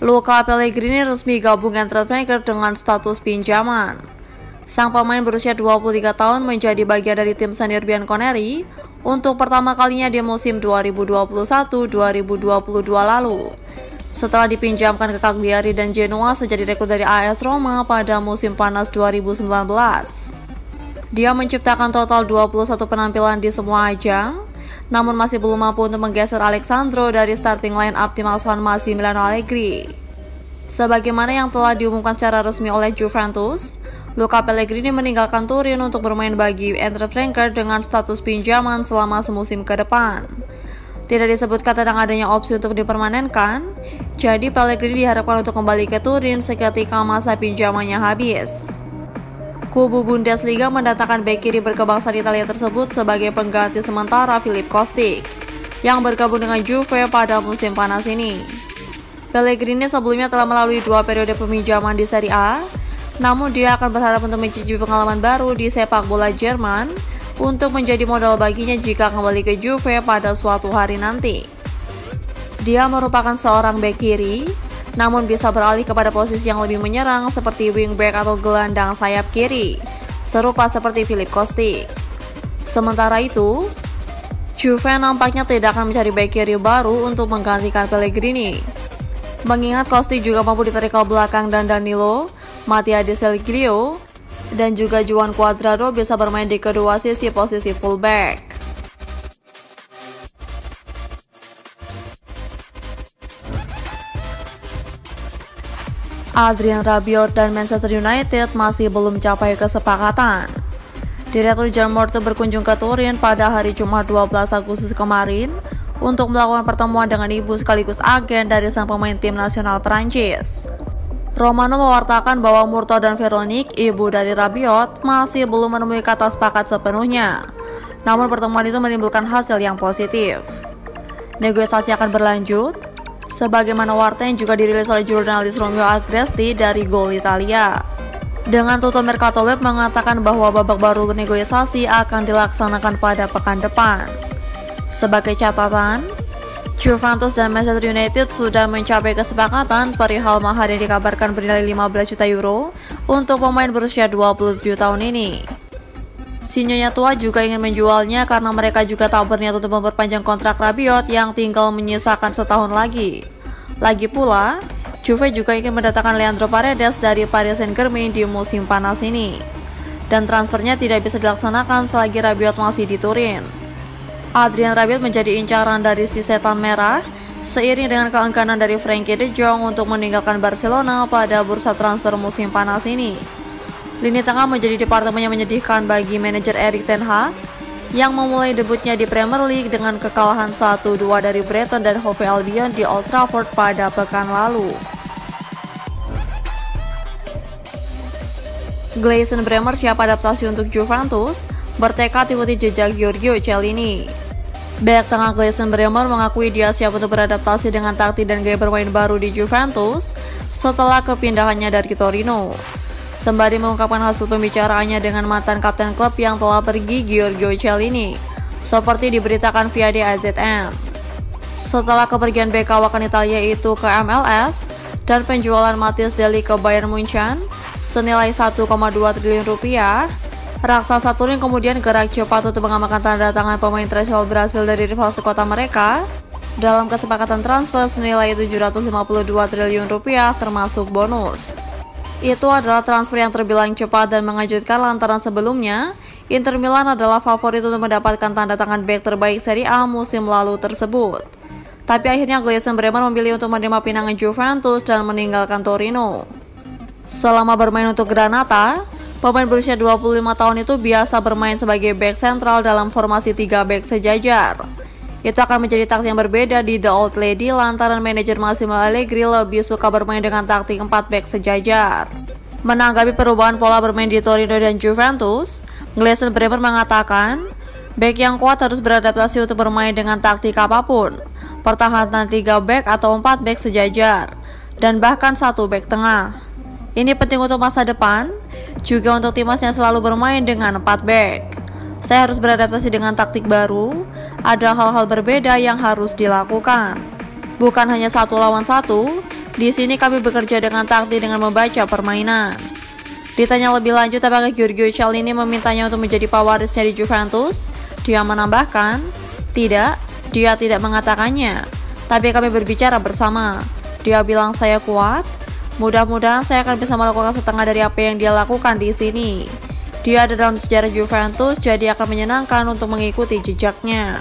Luca Pellegrini resmi gabung Eintracht Frankfurt dengan status pinjaman. Sang pemain berusia 23 tahun menjadi bagian dari tim senior Bianconeri untuk pertama kalinya di musim 2021-2022 lalu. Setelah dipinjamkan ke Cagliari dan Genoa sejak direkrut dari AS Roma pada musim panas 2019. Dia menciptakan total 21 penampilan di semua ajang, namun masih belum mampu untuk menggeser Alexandro dari starting line up tim asuhan Massimiliano Allegri. Sebagaimana yang telah diumumkan secara resmi oleh Juventus, Luca Pellegrini meninggalkan Turin untuk bermain bagi Eintracht Frankfurt dengan status pinjaman selama semusim ke depan. Tidak disebutkan tentang adanya opsi untuk dipermanenkan, jadi Pellegrini diharapkan untuk kembali ke Turin seketika masa pinjamannya habis. Kubu Bundesliga mendatangkan bek kiri berkebangsaan Italia tersebut sebagai pengganti sementara Filip Kostic yang bergabung dengan Juve pada musim panas ini. Pellegrini sebelumnya telah melalui 2 periode peminjaman di Serie A, namun dia akan berharap untuk mencicipi pengalaman baru di sepak bola Jerman untuk menjadi modal baginya jika kembali ke Juve pada suatu hari nanti. Dia merupakan seorang bek kiri, namun bisa beralih kepada posisi yang lebih menyerang seperti wingback atau gelandang sayap kiri, serupa seperti Filip Kostic. Sementara itu, Juve nampaknya tidak akan mencari bek kiri baru untuk menggantikan Pellegrini. Mengingat Kostic juga mampu ditarik ke belakang dan Danilo, Mattia De Sciglio, dan juga Juan Cuadrado bisa bermain di kedua sisi posisi fullback. Adrien Rabiot dan Manchester United masih belum capai kesepakatan. Direktur Jan Morte berkunjung ke Turin pada hari Jumat 12 Agustus kemarin untuk melakukan pertemuan dengan ibu sekaligus agen dari sang pemain tim nasional Prancis. Romano mewartakan bahwa Murto dan Veronique, ibu dari Rabiot, masih belum menemui kata sepakat sepenuhnya. Namun pertemuan itu menimbulkan hasil yang positif. Negosiasi akan berlanjut, sebagaimana warta yang juga dirilis oleh jurnalis Romeo Agresti dari Gol Italia. Dengan Tutto Mercato Web mengatakan bahwa babak baru bernegosiasi akan dilaksanakan pada pekan depan. Sebagai catatan, Juventus dan Manchester United sudah mencapai kesepakatan perihal mahar yang dikabarkan bernilai 15 juta euro untuk pemain berusia 27 tahun ini. Si Nyonya tua juga ingin menjualnya karena mereka juga tak berniat untuk memperpanjang kontrak Rabiot yang tinggal menyisakan setahun lagi. Lagi pula, Juve juga ingin mendatangkan Leandro Paredes dari Paris Saint-Germain di musim panas ini. Dan transfernya tidak bisa dilaksanakan selagi Rabiot masih di Turin. Adrien Rabiot menjadi incaran dari si setan merah, seiring dengan keengganan dari Frenkie de Jong untuk meninggalkan Barcelona pada bursa transfer musim panas ini. Lini tengah menjadi departemen yang menyedihkan bagi manajer Erik ten Hag yang memulai debutnya di Premier League dengan kekalahan 1-2 dari Brighton dan Hove Albion di Old Trafford pada pekan lalu. Gleison Bremer siap adaptasi untuk Juventus, bertekad ikuti jejak Giorgio Chiellini. Bek tengah Gleison Bremer mengakui dia siap untuk beradaptasi dengan taktik dan gaya bermain baru di Juventus setelah kepindahannya dari Torino. Sembari mengungkapkan hasil pembicaraannya dengan mantan kapten klub yang telah pergi Giorgio Chiellini, seperti diberitakan via DAZN. Setelah kepergian bek kawakan Italia itu ke MLS dan penjualan Matthias de Ligt ke Bayern Munchen senilai 1,2 triliun rupiah, raksasa Turin kemudian gerak cepat untuk mengamankan tanda tangan pemain internasional Brasil dari rival sekota mereka dalam kesepakatan transfer senilai 752 triliun rupiah termasuk bonus. Itu adalah transfer yang terbilang cepat dan mengejutkan lantaran sebelumnya Inter Milan adalah favorit untuk mendapatkan tanda tangan bek terbaik Serie A musim lalu tersebut. Tapi akhirnya Gleison Bremer memilih untuk menerima pinangan Juventus dan meninggalkan Torino. Selama bermain untuk Granata, pemain berusia 25 tahun itu biasa bermain sebagai bek sentral dalam formasi 3 bek sejajar. Itu akan menjadi taktik yang berbeda di The Old Lady lantaran manajer Massimiliano Allegri lebih suka bermain dengan taktik 4 bek sejajar. Menanggapi perubahan pola bermain di Torino dan Juventus, Gleison Bremer mengatakan, bek yang kuat harus beradaptasi untuk bermain dengan taktik apapun, pertahanan 3 bek atau 4 bek sejajar, dan bahkan 1 bek tengah. Ini penting untuk masa depan, juga untuk timnasnya selalu bermain dengan 4 bek. Saya harus beradaptasi dengan taktik baru, ada hal-hal berbeda yang harus dilakukan. Bukan hanya 1 lawan 1, Di sini kami bekerja dengan taktik dengan membaca permainan. Ditanya lebih lanjut apakah Giorgio Chiellini memintanya untuk menjadi pewarisnya di Juventus, dia menambahkan, tidak, dia tidak mengatakannya, tapi kami berbicara bersama. Dia bilang saya kuat, mudah-mudahan saya akan bisa melakukan setengah dari apa yang dia lakukan di sini. Dia ada dalam sejarah Juventus, jadi akan menyenangkan untuk mengikuti jejaknya.